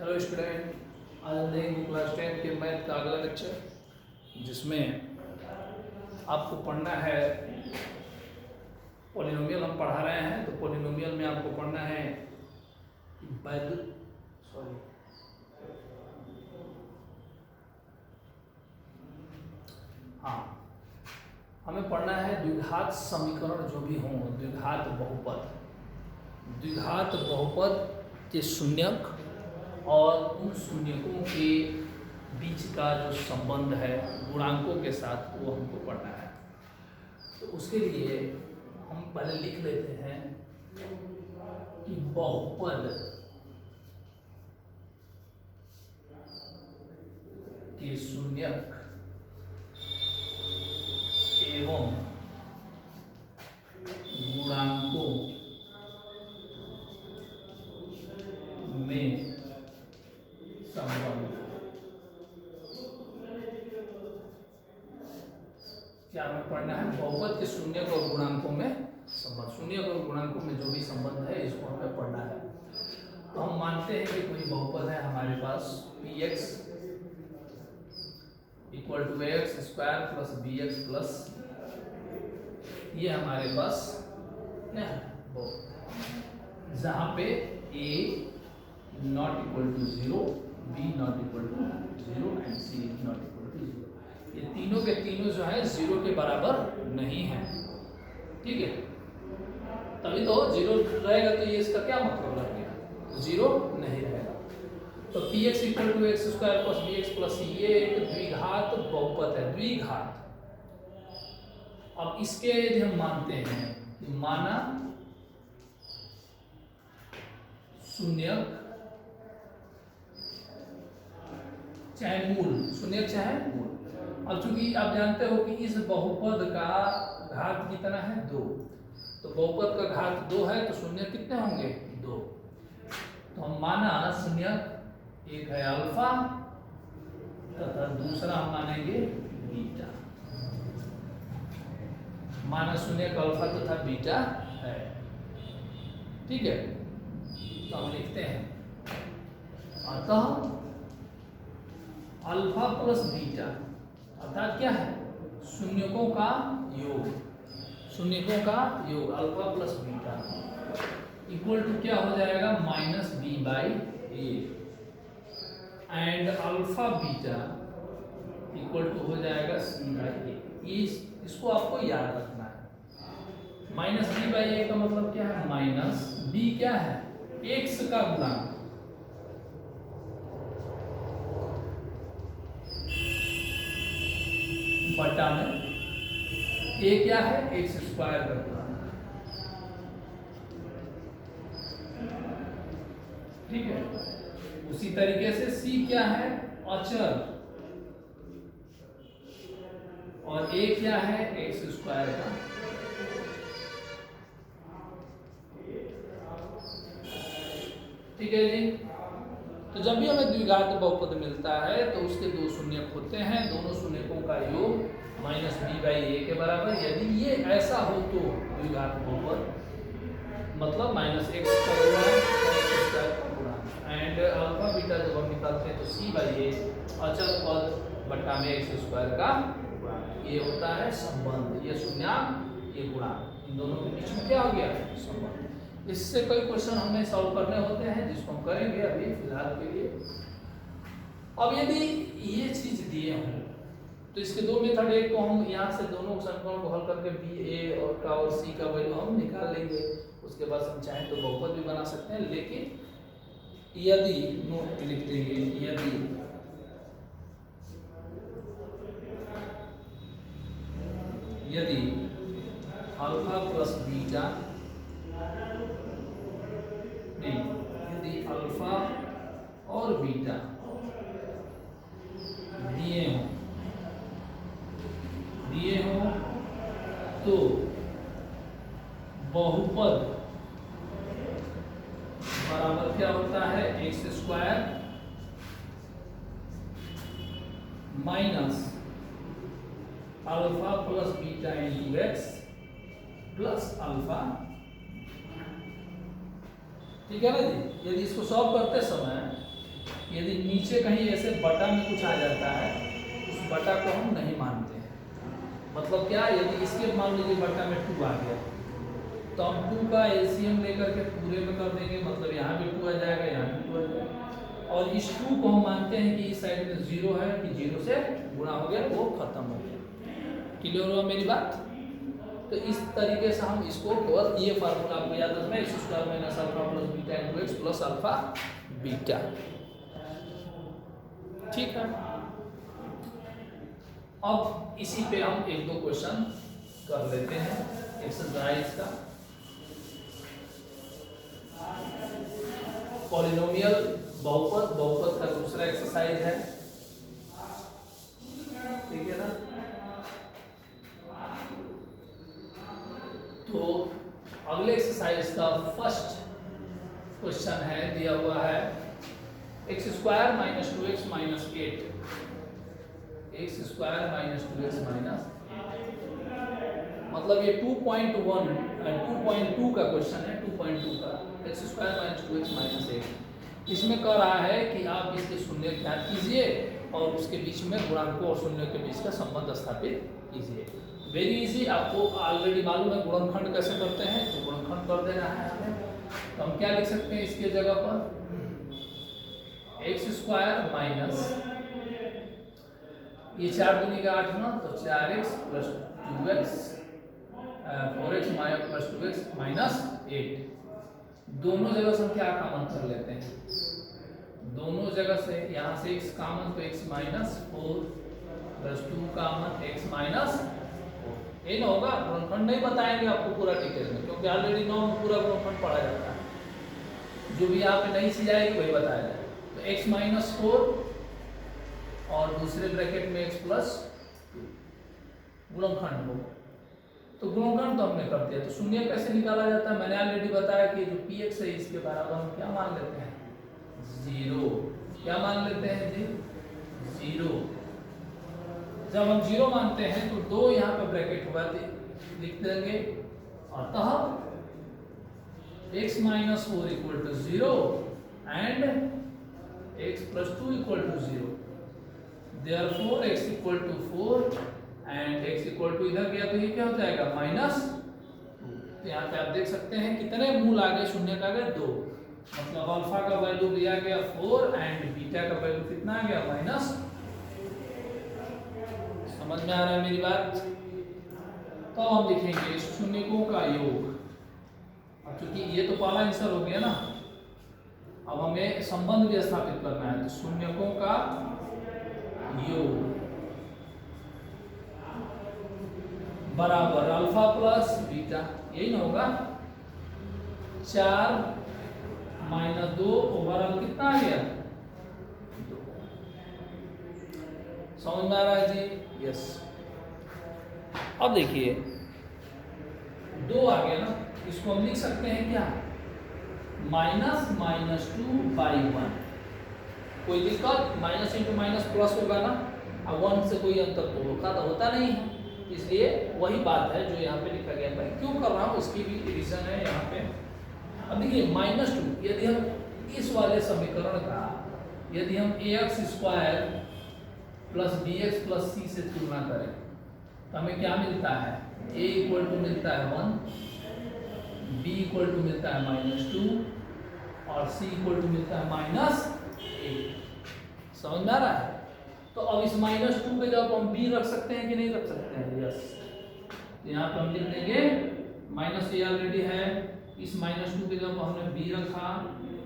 Hello student, आज हम देखेंगे क्लास 10 के मैथ का अगला लेक्चर, जिसमें आपको पढ़ना है पॉलिनोमियल। हम पढ़ा रहे हैं तो पॉलिनोमियल में आपको पढ़ना है हमें पढ़ना है द्विघात समीकरण जो भी हों, द्विघात बहुपद के शून्यक और उन शून्यकों के बीच का जो संबंध है गुणांकों के साथ, वो हमको पढ़ना है। तो उसके लिए हम पहले लिख लेते हैं कि बहुपद के शून्यक एवं गुणांकों में संबंध। क्या हमें पढ़ना है? बहुपद के शून्यक और गुणांकों में संबंध। शून्यक और गुणांकों में जो भी संबंध है, इसको हमें पढ़ना है। तो हम मानते हैं कि कोई बहुपद है हमारे पास, px equal to ax square plus bx plus, ये हमारे पास क्या है? बहुपद, जहाँ पे a not equal to 0, b not equal to 0 and c not equal to 0। ये तीनों के तीनों जो है 0 के बराबर नहीं है। ठीक है, तभी तो 0 रहेगा, तो ये इसका क्या मतलब लग गया? 0 नहीं रहेगा। तो px equal to x square plus bx plus c, ये एक द्विघात बहुपद है, द्विघात। अब इसके यदि हम मानते हैं कि माना शून्यक चाहे मूल, शून्यक चाहे मूल। अब चूंकि आप जानते हो कि इस बहुपद का घात कितना है? 2। तो बहुपद का घात 2 है, तो शून्यक कितने होंगे? 2। तो हम माना शून्यक एक है अल्फा तथा दूसरा हम मानेंगे बीटा। माना शून्यक अल्फा तथा बीटा है। ठीक है, तो हम लिखते हैं अतः अल्फा प्लस बीटा अर्थात क्या है? शून्यकों का योग, शून्यकों का योग alpha plus beta equal to क्या हो जाएगा? Minus b by a, and alpha beta equal to हो जाएगा सी बाई ए। इसको आपको याद रखना है। माइनस बी बाई ए का मतलब क्या है? माइनस बी क्या है? एक्स का गुणांक, बटा में ए क्या है? एक्स स्क्वायर का गुणांक। ठीक है, उसी तरीके से c क्या है? अचर, और a क्या है? एक्स स्क्वायर का। ठीक है जी। तो जब भी हमें द्विघात बहुपद मिलता है तो उसके दो शून्यक होते हैं, दोनों शून्यकों का योग माइनस बी बाई ए के बराबर। यदि ये ऐसा हो तो द्विघात बहुपद मतलब माइनस एक्स का गुणांक एक्स स्क्वायर का गुणांक, एंड अल्फा बीटा जब हम निकालते हैं तो सी बाई ए अचर पद बटा में एक्स स्क्वायर का गुणांक। ये होता है संबंध, ये शून्यांक, ये गुणांक, इन दोनों के बीच में क्या हो गया? संबंध। इससे कई क्वेश्चन हमें सॉल्व करने होते हैं, जिसको हम करेंगे अभी फिलहाल के लिए। अब यदि ये चीज दिए हों तो इसके दो मेथड, एक को हम यहाँ से दोनों समीकरणों को हल करके बी ए और का और सी का वैल्यू हम निकाल लेंगे। उसके बाद हम चाहें तो बहुपद भी बना सकते हैं, लेकिन यदि नोट लिख देंगे, यदि अल्फा प्लस बीटा, यदि अल्फा और बीटा दिए हो तो बहुपद बराबर क्या होता है? X square minus alpha plus beta into x plus alpha. ठीक है ना जी। यदि इसको सॉल्व करते समय यदि नीचे कहीं ऐसे बटा में कुछ आ जाता है, उस बटा को हम नहीं मानते हैं। मतलब क्या, यदि इसके मान लीजिए बटा में 2 आ गया, तो हम 2 का एलसीएम लेकर के पूरे में कर देंगे, मतलब यहाँ भी 2 आ जाएगा, यहाँ भी 2 आ जाएगा। और इस 2 को हम मानते हैं कि इस साइड में 0 है, कि 0 से गुणा हो गया, वो खत्म हो गया। क्लियर हुआ मेरी बात? तो इस तरीके से हम इसको केवल ये फार्मूला आपको याद रखना है, x² - alpha + beta × x + alpha beta. ठीक है, अब इसी पे हम 1-2 क्वेश्चन कर लेते हैं एक्सरसाइज का। पॉलिनोमियल बहुपद का दूसरा एक्सरसाइज है, ठीक है ना। तो अगले एक्सरसाइज का फर्स्ट क्वेश्चन है, दिया हुआ है x² - 2x - 8, x² - 2x - 8, मतलब ये 2.2 का क्वेश्चन है, 2.2 का, x² - 2x - 8। इसमें कह रहा है कि आप इसके शून्य ज्ञात कीजिए और उसके बीच में गुणांकों और शून्य के बीच का संबंध स्थापित कीजिए। वेरी इजी, आपको ऑलरेडी मालूम है गुणनखंड कैसे करते हैं, तो गुणनखंड कर देना है हमें। तो हम क्या लिख सकते हैं इसके जगह पर, x² माइनस ये 4 दूनी का 8 ना, तो 4x + 2x 4x + 2x - 8। दोनों जगह से हम क्या कॉमन कर लेते हैं, दोनों जगह से यहाँ से x कॉमन, तो x - 4 + 2 कॉमन, x - 4। ये ना होगा, गुणनखंड नहीं बताएंगे आपको पूरा डिटेल में, क्योंकि ऑलरेडी 9 में पूरा गुणनखंड पढ़ा जाता है। जो भी यहाँ पे नई चीज आएगी वही बताया जाए। तो x - 4 और दूसरे ब्रैकेट में x + 2 गुणनखंड हो। तो गुणनखंड तो हमने कर दिया, तो शून्य कैसे निकाला जाता है, मैंने ऑलरेडी बताया कि जो px है इसके बराबर हम क्या मान लेते हैं, 0। क्या मान लेते हैं जी, 0। जब हम 0 मानते हैं तो 2 यहाँ पे ब्रैकेट होगा, लिख देंगे, अतः x - 4 = 0 and x + 2 = 0। Therefore x = 4 and x = इधर गया तो ये क्या हो जाएगा, -2। तो यहाँ पे आप देख सकते हैं कितने मूल आ गए, शून्य का आ गए 2, मतलब अल्फा का वैल्यू दिया गया 4 एंड बीटा का वैल्यू कितना आ गया, -2। समझ में आ रहा है मेरी बात? तो हम लिखेंगे शून्यकों का योग। अब चूंकि ये तो पहला आंसर हो गया ना, अब हमें संबंध भी स्थापित करना है, तो शून्यकों का योग बराबर अल्फा + बीटा, यही ना होगा। 4 - 2 ओवरऑल कितना आ गया, 2। समझ में आ रहा है जी? यस। अब देखिए 2 आ गया ना, इसको हम लिख सकते हैं क्या, -(2/1)। कोई दिक्कत, माइनस इंटू माइनस प्लस होगा ना, अब 1 से कोई अंतर तो होता नहीं है, इसलिए वही बात है जो यहाँ पे लिखा गया। मैं क्यों कर रहा हूँ इसकी भी रीजन है यहाँ पे। अब देखिए -2, यदि हम इस वाले समीकरण का यदि हम ax² + bx + c से तुलना करें तो हमें क्या मिलता है, a = मिलता है 1, b = मिलता है -2 और c = मिलता है -8। समझ में आ रहा है? तो अब इस -2 के जगह हम b रख सकते हैं कि नहीं रख सकते हैं, यस। तो यहाँ पे हम लिख देंगे -a ऑलरेडी है, इस -2 के जगह हमने b रखा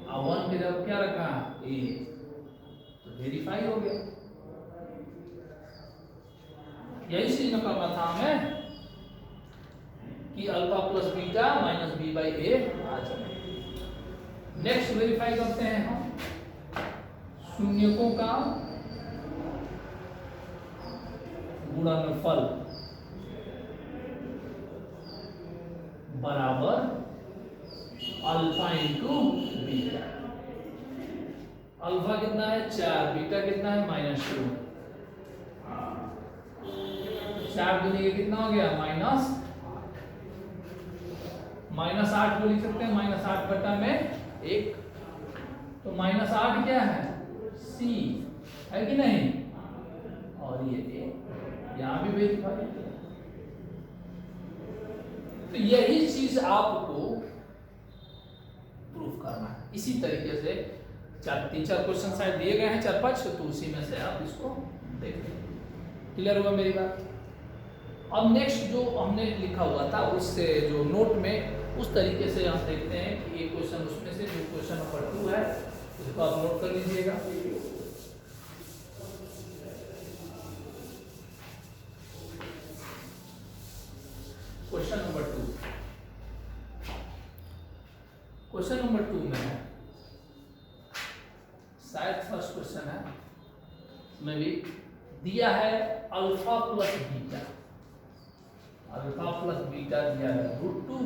और 1 के जगह क्या रखा, a, तो वेरीफाई हो गया। यही चीज करना था हमें कि अल्फा + बीटा -b/a आ जाए। नेक्स्ट वेरीफाई करते हैं हम शून्यकों का गुणनफल बराबर अल्फा इंटू बीटा। अल्फा कितना है 4, बीटा कितना है -2, 4 दूनी कितना हो गया -8 को लिख सकते हैं -8 बटा में 1। तो -8 क्या है C है कि नहीं, और ये A यहाँ भी वेरीफाई। तो यही चीज आपको प्रूफ करना है। इसी तरीके से 3-4 क्वेश्चन शायद दिए गए हैं 4-5, तो उसी में से आप इसको देख लें। क्लियर हुआ मेरी बात? अब नेक्स्ट जो हमने लिखा हुआ था उससे जो नोट में उस तरीके से हम देखते हैं कि एक क्वेश्चन उसमें से जो क्वेश्चन नंबर 2 है उसको आप नोट कर लीजिएगा। क्वेश्चन नंबर 2, क्वेश्चन नंबर 2 में शायद फर्स्ट क्वेश्चन है, में भी दिया है alpha plus beta, alpha plus beta दिया है √2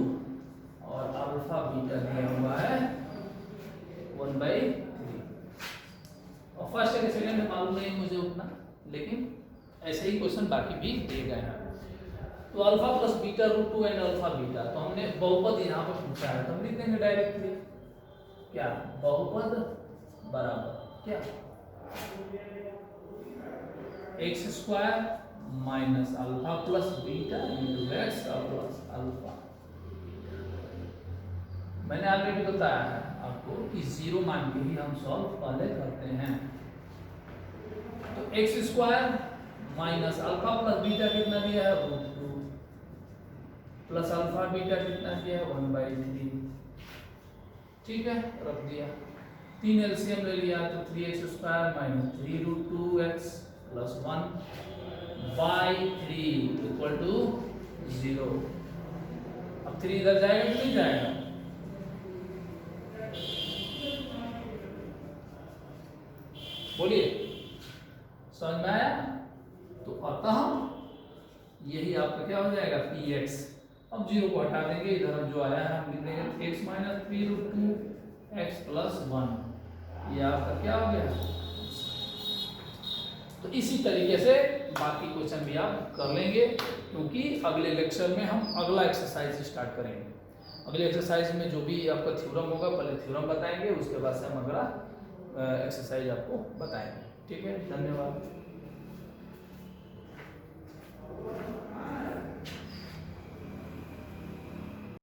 और अल्फा बीटा दिया हुआ है 1/3। और फर्स्ट है कि सेकंड है मालूम नहीं मुझे उतना, लेकिन ऐसे ही क्वेश्चन बाकी भी दिए गए हैं। तो alpha plus beta √2 and alpha beta, तो हमने बहुपद यहाँ पर पूछा है तो हम लिख देंगे डायरेक्टली क्या, बहुपद बराबर क्या, x² minus alpha plus beta into x plus alpha. मैंने आगे भी बताया है आपको कि 0 मान के ही हम सॉल्व पहले करते हैं। तो x² minus alpha plus beta कितना दिया है √2 प्लस अल्फा बीटा कितना दिया है 1/3। ठीक है, रख दिया। 3 एलसीएम ले लिया तो 3x² minus 3√2x plus 1/3 equal to 0। अब 3 इधर जाएगा कि नहीं जाएगा? बोलिए, समझ में आया? तो अतः यही आपका क्या हो जाएगा px। अब 0 को हटा देंगे, इधर हम जो आया है हम लिख देंगे x माइनस 3√2x प्लस 1, ये आपका क्या हो गया। तो इसी तरीके से बाकी क्वेश्चन भी आप कर लेंगे, क्योंकि अगले लेक्चर में हम अगला एक्सरसाइज स्टार्ट करेंगे। अगले एक्सरसाइज में जो भी आपका थ्योरम होगा पहले थ्योरम बताएंगे, उसके बाद से हम अगला एक्सरसाइज आपको बताएंगे। ठीक है, धन्यवाद।